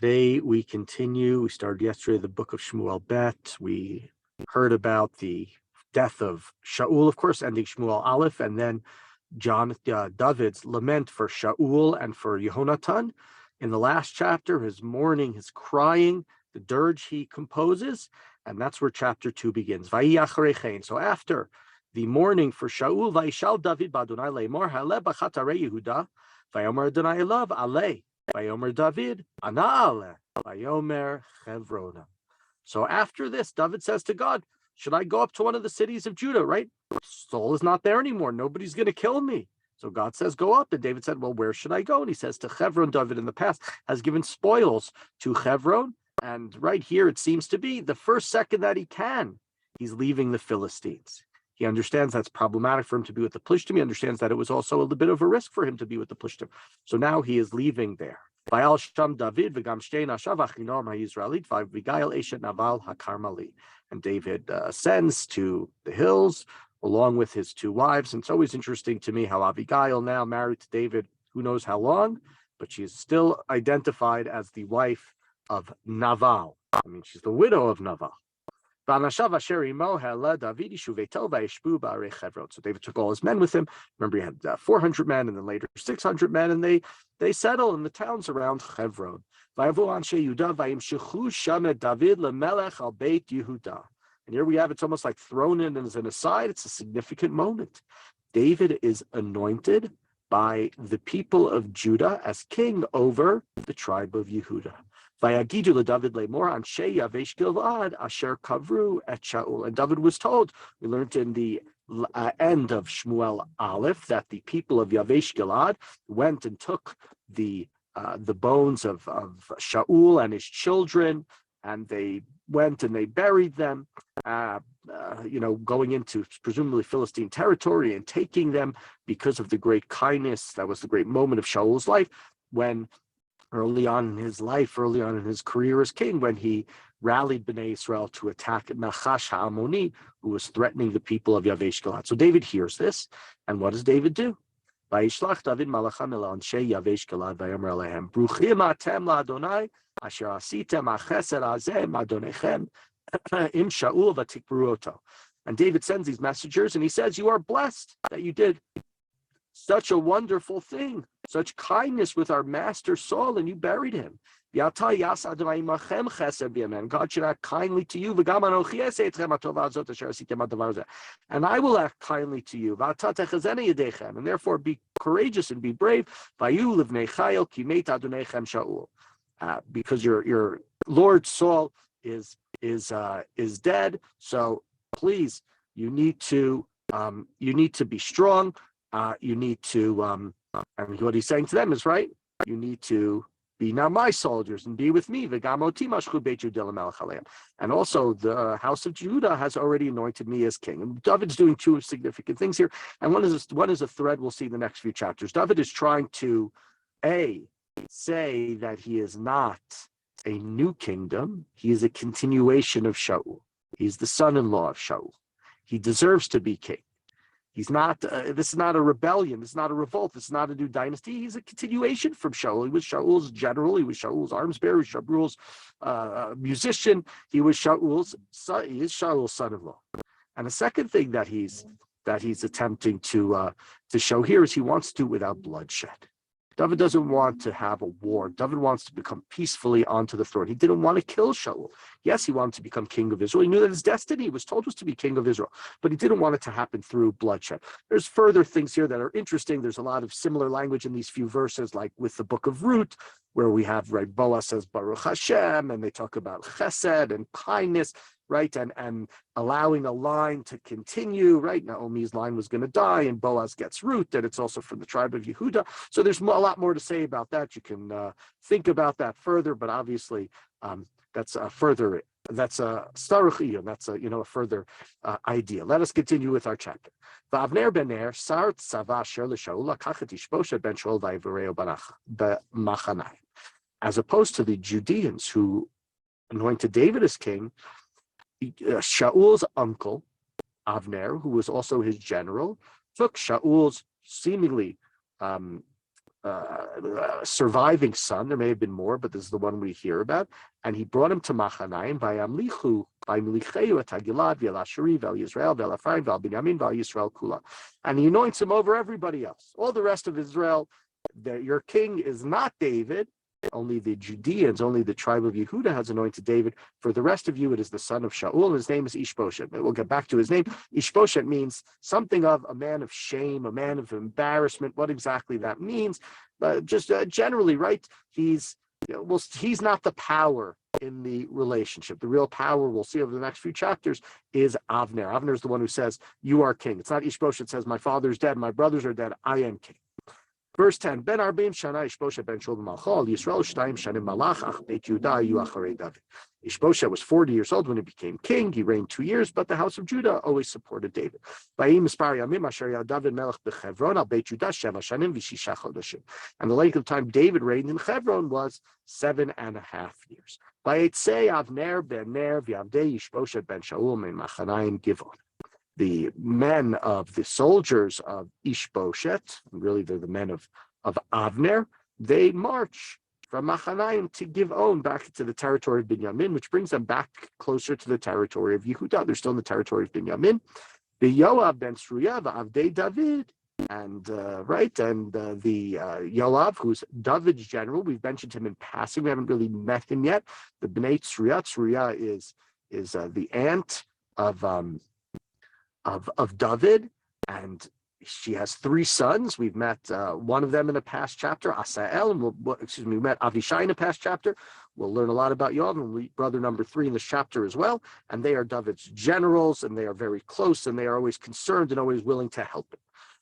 Today we continue. We started yesterday the book of Shmuel Bet. We heard about the death of Shaul, of course, ending Shmuel Aleph, and then David's lament for Shaul and for Yehonatan. In the last chapter, his mourning, his crying, the dirge he composes, and that's where chapter 2 begins. So after the mourning for Shaul, Vayishal David b'Adonai le'emor haleh b'chatare Yehuda, Vayomer Adonai elav aleh. Vayomer David, Ana Vayomer Chevrona. So after this, David says to God, should I go up to one of the cities of Judah, right? Saul is not there anymore. Nobody's going to kill me. So God says, go up. And David said, well, where should I go? And he says to Chevron. David in the past has given spoils to Chevron. And right here, it seems to be the first second that he can, he's leaving the Philistines. He understands that's problematic for him to be with the Plishtim. He understands that it was also a little bit of a risk for him to be with the Plishtim. So now he is leaving there. And David ascends to the hills along with his two wives. And it's always interesting to me how Abigail, now married to David, who knows how long, but she is still identified as the wife of Naval. I mean, she's the widow of Naval. So David took all his men with him. Remember, he had 400 men and then later 600 men, and they settle in the towns around Hebron. And here we have, it's almost like thrown in as an aside. It's a significant moment. David is anointed by the people of Judah as king over the tribe of Yehuda. And David was told, we learned in the end of Shmuel Aleph, that the people of Yavesh Gilad went and took the bones of Shaul and his children, and they went and they buried them, going into presumably Philistine territory and taking them because of the great kindness. That was the great moment of Shaul's life, when early on in his career as king, when he rallied Bnei Israel to attack Nachash HaAmoni, who was threatening the people of Yavesh Gilad. So David hears this, and what does David do? Vayishlach David malacham el anshe Yavesh Gilad vayomer alehem bruchim atem laAdonai asher asitem achesed hazeh adonechem im Shaul v'tikbru oto. And David sends these messengers, and he says, you are blessed that you did such a wonderful thing, such kindness with our master Saul, and you buried him. God should act kindly to you, and I will act kindly to you, and therefore be courageous and be brave, because your Lord Saul is dead. So please, you need to be strong. You need to, and what he's saying to them is right. You need to be now my soldiers and be with me. And also, the house of Judah has already anointed me as king. And David's doing two significant things here. And one is a thread we'll see in the next few chapters. David is trying to, say that he is not a new kingdom. He is a continuation of Shaul. He's the son-in-law of Shaul. He deserves to be king. He's not, this is not a rebellion. This is not a revolt. This is not a new dynasty. He's a continuation from Shaul. He was Shaul's general. He was Shaul's arms bearer. He was Shaul's musician. He was Shaul's son. He is Shaul's son-in-law. And the second thing that he's attempting to show here is he wants to do it without bloodshed. David doesn't want to have a war. David wants to become peacefully onto the throne. He didn't want to kill Shaul. Yes, he wanted to become king of Israel. He knew that his destiny, he was told, was to be king of Israel, but he didn't want it to happen through bloodshed. There's further things here that are interesting. There's a lot of similar language in these few verses, like with the book of Ruth, where we have, right, Boaz says, Baruch Hashem, and they talk about chesed and kindness, right, and allowing a line to continue, right? Naomi's line was going to die, and Boaz gets Ruth, and it's also from the tribe of Yehuda. So there's a lot more to say about that. You can think about that further, but obviously that's a staruch iyun. That's a further idea. Let us continue with our chapter. V'avner ben Ner sar tzava asher l'Shaul lakach et Ishboshet ben Shaul v'yivoreo b'machanayim. As opposed to the Judeans who anointed David as king, Shaul's uncle, Avner, who was also his general, took Shaul's seemingly surviving son. There may have been more, but this is the one we hear about. And he brought him to Machanaim by Amlichu, by Milicheu, at Gilad, Vel Ashuri, Vel Yisrael, Vel Ephraim, Vel Binyamin, Vel Yisrael Kula. And he anoints him over everybody else. All the rest of Israel, your king is not David. Only the Judeans, only the tribe of Yehuda has anointed David. For the rest of you, it is the son of Shaul. His name is Ishbosheth. We'll get back to his name. Ishbosheth means something of a man of shame, a man of embarrassment. What exactly that means, just generally, right? He's not the power in the relationship. The real power, we'll see over the next few chapters, is Avner. Avner is the one who says, "You are king." It's not Ishbosheth says, "My father's dead, my brothers are dead, I am king." Verse 10, Ben Arbim Shana Ishbosheth ben Shul Malchal, Yisrael Shtayim Shanim Malach, Ach Beit Yehuda Yu Acharei David. Ishbosheth was 40 years old when he became king. He reigned 2 years, but the house of Judah always supported David. And the length of time David reigned in Hebron was 7.5 years. The men of the soldiers of Ishbosheth, really they're the men of Avner, they march from Machanaim to Givon back to the territory of Binyamin, which brings them back closer to the territory of Yehuda. They're still in the territory of Binyamin. The Yoav ben Sruya, Avdei David, and the Yoav, who's David's general. We've mentioned him in passing. We haven't really met him yet. The Bnei Tzruya. Tzruya is the aunt of David, and she has 3 sons. We've met one of them in a past chapter, Asael, and we met Avishai in a past chapter. We'll learn a lot about Yoav, and we brother number 3 in this chapter as well. And they are David's generals, and they are very close, and they are always concerned and always willing to help him.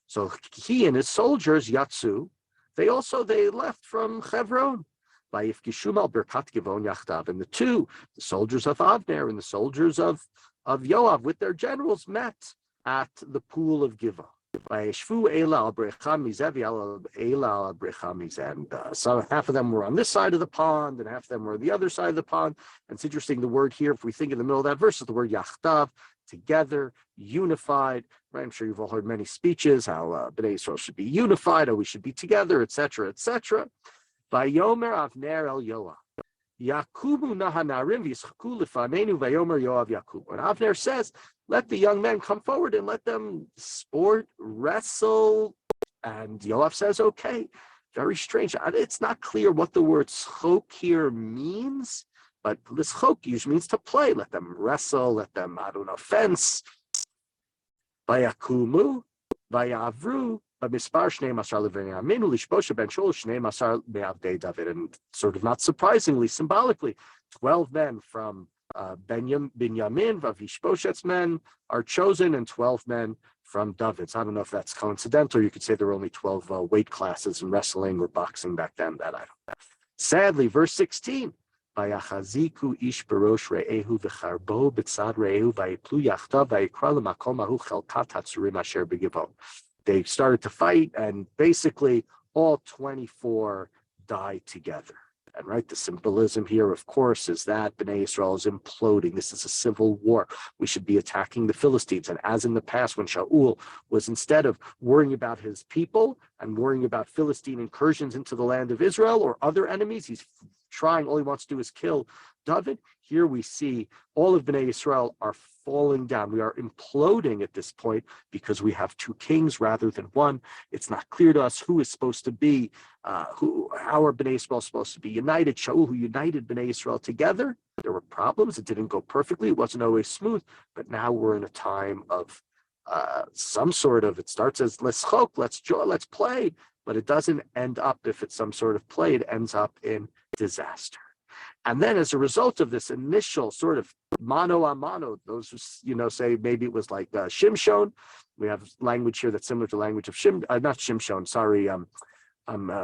So he and his soldiers, Yatsu, they left from Hebron. And the soldiers of Avner and the soldiers of Yoav with their generals met at the pool of Givon. And so half of them were on this side of the pond, and half of them were on the other side of the pond. And it's interesting, the word here, if we think in the middle of that verse, is the word yachdav, together, unified. Right? I'm sure you've all heard many speeches how Bnei Yisrael should be unified, how we should be together, etc., etc. Vayomer Avner el Yoav. Yakubu nahanarim v'yischaku lefanenu vayomer Yoav Yakubu. And Avner says, let the young men come forward and let them sport, wrestle. And Yoav says, okay. Very strange. It's not clear what the word schok here means, but l'schok usually means to play. Let them wrestle, let them, fence. Vayakumu, vayavru, and sort of not surprisingly, symbolically, 12 men from Binyamin, of Ishbosheth's men, are chosen, and 12 men from David's. I don't know if that's coincidental. You could say there were only 12 weight classes in wrestling or boxing back then. That I don't know. Sadly, verse 16. Vayachaziku ish barosh re'ehu v'charbo b'tzad re'ehu vayiplu yachtav vayikra l'makom ahu chelkat hatzurim asher b'givon. They started to fight, and basically all 24 died together. And right, the symbolism here, of course, is that Bnei Yisrael is imploding. This is a civil war. We should be attacking the Philistines. And as in the past, when Shaul was, instead of worrying about his people and worrying about Philistine incursions into the land of Israel or other enemies, he's trying, all he wants to do is kill David. Here we see all of Bnei Yisrael are falling down. We are imploding at this point because we have 2 kings rather than one. It's not clear to us who is supposed to be, how are Bnei Yisrael supposed to be united. Shaul, who united Bnei Yisrael together, there were problems. It didn't go perfectly. It wasn't always smooth. But now we're in a time of some sort of, it starts as let's chok, let's play, but it doesn't end up, if it's some sort of play, it ends up in disaster. And then as a result of this initial sort of mano a mano, those who, say maybe it was like Shimshon. We have language here that's similar to language of not Shimshon, sorry,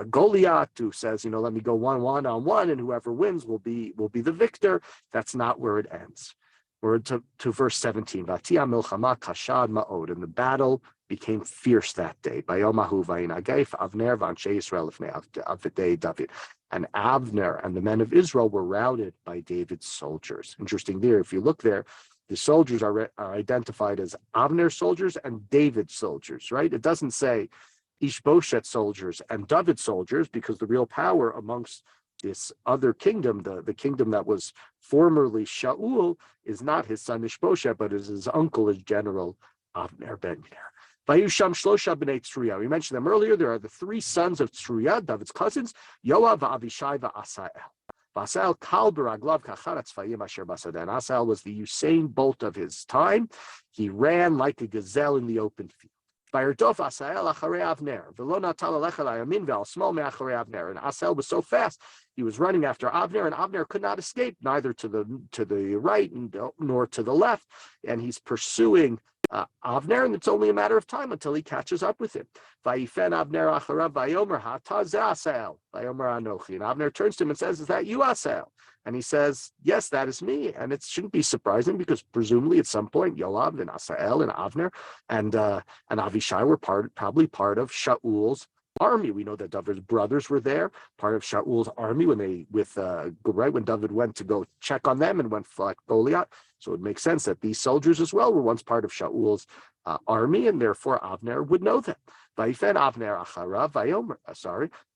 Goliath, who says, let me go one-on-one, and whoever wins will be the victor. That's not where it ends. We're to verse 17. Vatia milchama kashad ma'od, and the battle became fierce that day. Bayomahu vayinagef Avner v'anshe Yisrael lifnei Avdei David. And Avner and the men of Israel were routed by David's soldiers. Interesting there. If you look there, the soldiers are identified as Avner's soldiers and David's soldiers, right? It doesn't say Ishbosheth soldiers and David soldiers, because the real power amongst this other kingdom, the kingdom that was formerly Shaul, is not his son Ishbosheth, but is his uncle, his general Avner ben Ner. Vayusham Shlosha b'nei Tzruya. We mentioned them earlier. There are the three sons of Tzruya, David's cousins, Yoav, Avishai, Asael. Asael kal beraglav kacharatz tzvayim asher basadeh. Asael was the Usain Bolt of his time. He ran like a gazelle in the open field. Vayirdof Asael acharei Avner, v'lo natal alecha layamin ve'al shmol me'acharei Avner. And Asael was so fast, he was running after Avner, and Avner could not escape, neither to the right nor to the left. And he's pursuing Avner, and it's only a matter of time until he catches up with him. Vayifen Avner acharav vayomer hata ze Asael vayomer anochi. And Avner turns to him and says, "Is that you, Asael?" And he says, "Yes, that is me." And it shouldn't be surprising, because presumably at some point Yoav and Asael and Avner and Avishai were probably part of Shaul's army. We know that David's brothers were there, part of Shaul's army when David went to go check on them and went fight Goliath. So it makes sense that these soldiers as well were once part of Shaul's army, and therefore Avner would know them. Vayifen Avner acharav vayomer.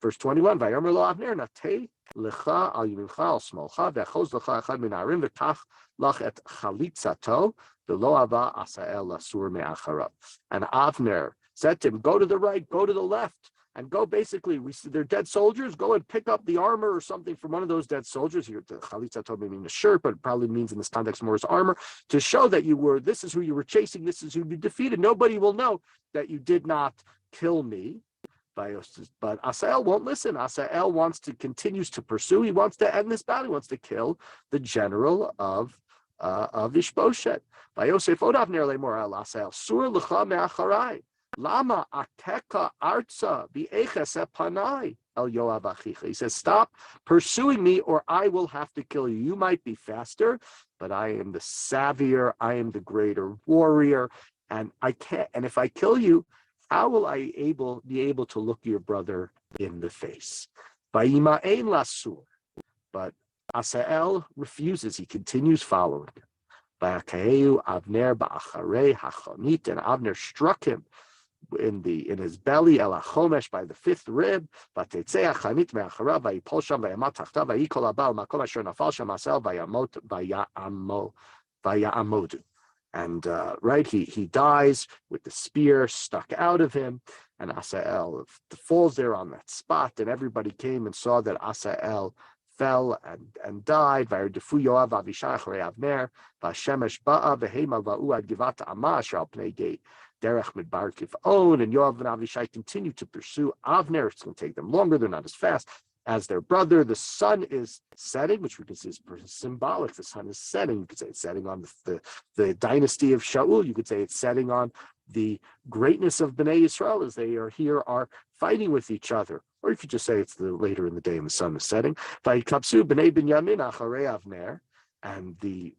Verse 21. Vayomer lo Avner natei lecha al yamincha al smolcha ve'choz lecha echad min ha'arim v'tach lach et chalitzato v'lo ava Asael lasur me'acharav. And Avner said to him, "Go to the right, go to the left, and go." Basically, we see they're dead soldiers. Go and pick up the armor or something from one of those dead soldiers. Here, the chalitzato may mean a shirt, but it probably means in this context more as armor, to show that this is who you were chasing, this is who you defeated. Nobody will know that you did not kill me. But Asael won't listen. Asael continues to pursue. He wants to end this battle. He wants to kill the general of Ishbosheth. Vayosef od Avner lemor al Asael, sur lecha me'acharai. Lama ateka arza v'eches epanai el Yoav achicha. He says, "Stop pursuing me, or I will have to kill you. You might be faster, but I am the savvier. I am the greater warrior, and I can't. And if I kill you, how will I be able to look your brother in the face?" Vayima'ein lasur. But Asael refuses. He continues following him. Vayakeheu Avner ba'acharei hachonit, and Avner struck him in his belly, el achomesh, by the fifth rib. Vatetzei achanit me'acharav vayipol sham vayamat tachtav vayikol abal makom asher nafal sham Asael vayamodu. And he dies with the spear stuck out of him, and Asael falls there on that spot, and everybody came and saw that Asael fell and died. Vayirdefu Yoav Avishai acharei Avner, v'Hashemesh ba'a v'heima va'u ad givat Amma asher al pnei gate derech midbar kiv'on. And Yoav and Avishai continue to pursue Avner. It's going to take them longer. They're not as fast as their brother. The sun is setting, which we can see is symbolic. The sun is setting. You could say it's setting on the dynasty of Shaul. You could say it's setting on the greatness of Bnei Yisrael, as they are fighting with each other. Or you could just say it's later in the day and the sun is setting. Vayikapsu Bnei Binyamin acharei Avner, and the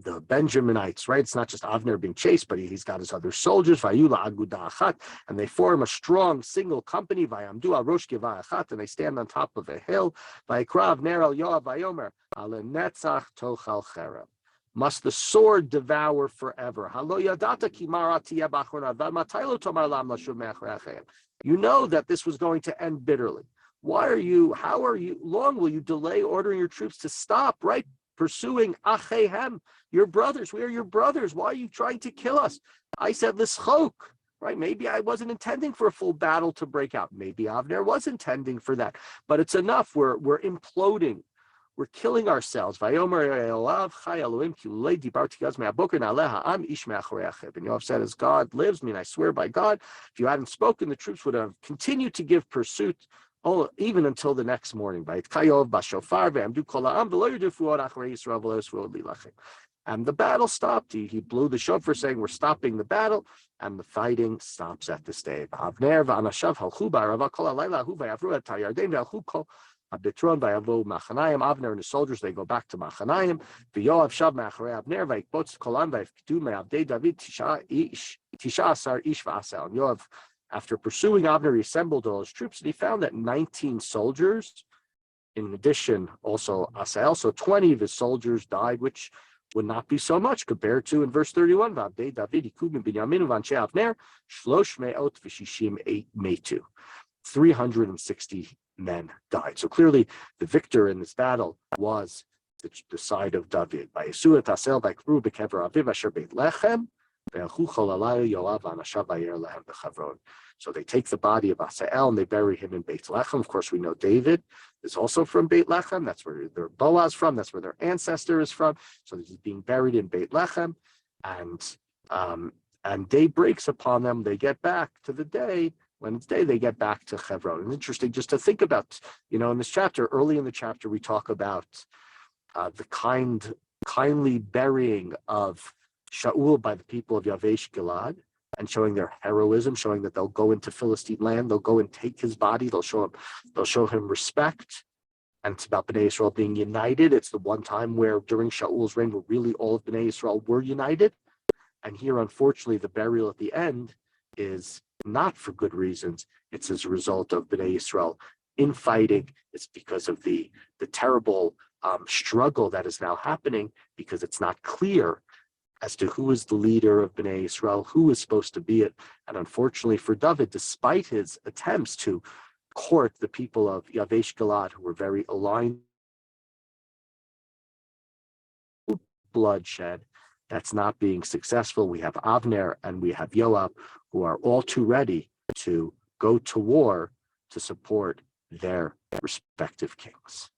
Benjaminites, right? It's not just Avner being chased, but he's got his other soldiers. Vayula aguda achat, and they form a strong single company. Vayamdu al rosh givah achat, and they stand on top of a hill. Vayikra Avner el Yoav vayomer ale netzach tochal cherem. Must the sword devour forever? Halo yadata ki mara tiyeh b'achronah v'matay lo tomar lam lashuv me'acharei acheim. You know that this was going to end bitterly. How long will you delay ordering your troops to stop, right? Pursuing Achehem, your brothers. We are your brothers. Why are you trying to kill us? I said L'schok, right? Maybe I wasn't intending for a full battle to break out. Maybe Avner was intending for that. But it's enough. We're imploding. We're killing ourselves. And Yoav said, as God lives, I swear by God, if you hadn't spoken, the troops would have continued to give pursuit even until the next morning. And the battle stopped. He blew the shofar saying, we're stopping the battle, and the fighting stops at this day. Avner and his soldiers, they go back to Machanayim. And Yoav, after pursuing Avner, he assembled all his troops, and he found that 19 soldiers, in addition also Asael, so 20 of his soldiers died, which would not be so much compared to in verse 31, 360 men died. So clearly the victor in this battle was the side of David. So they take the body of Asael and they bury him in Beit Lechem. Of course, we know David is also from Beit Lechem. That's where their Boaz from. That's where their ancestor is from. So he's being buried in Beit Lechem, and day breaks upon them. They get back to the day. When it's day, they get back to Hebron. And interesting just to think about, in this chapter, early in the chapter, we talk about the kindly burying of Shaul by the people of Yavesh Gilad, and showing their heroism, showing that they'll go into Philistine land, they'll go and take his body, they'll show him respect. And it's about Bnei Yisrael being united. It's the one time where during Shaul's reign, where really all of Bnei Yisrael were united. And here, unfortunately, the burial at the end is not for good reasons. It's as a result of Bnei Yisrael infighting. It's because of the terrible struggle that is now happening, because it's not clear as to who is the leader of Bnei Yisrael, who is supposed to be it. And unfortunately for David, despite his attempts to court the people of Yavesh Gilad, who were very aligned, bloodshed, that's not being successful. We have Avner and we have Yoab, who are all too ready to go to war to support their respective kings.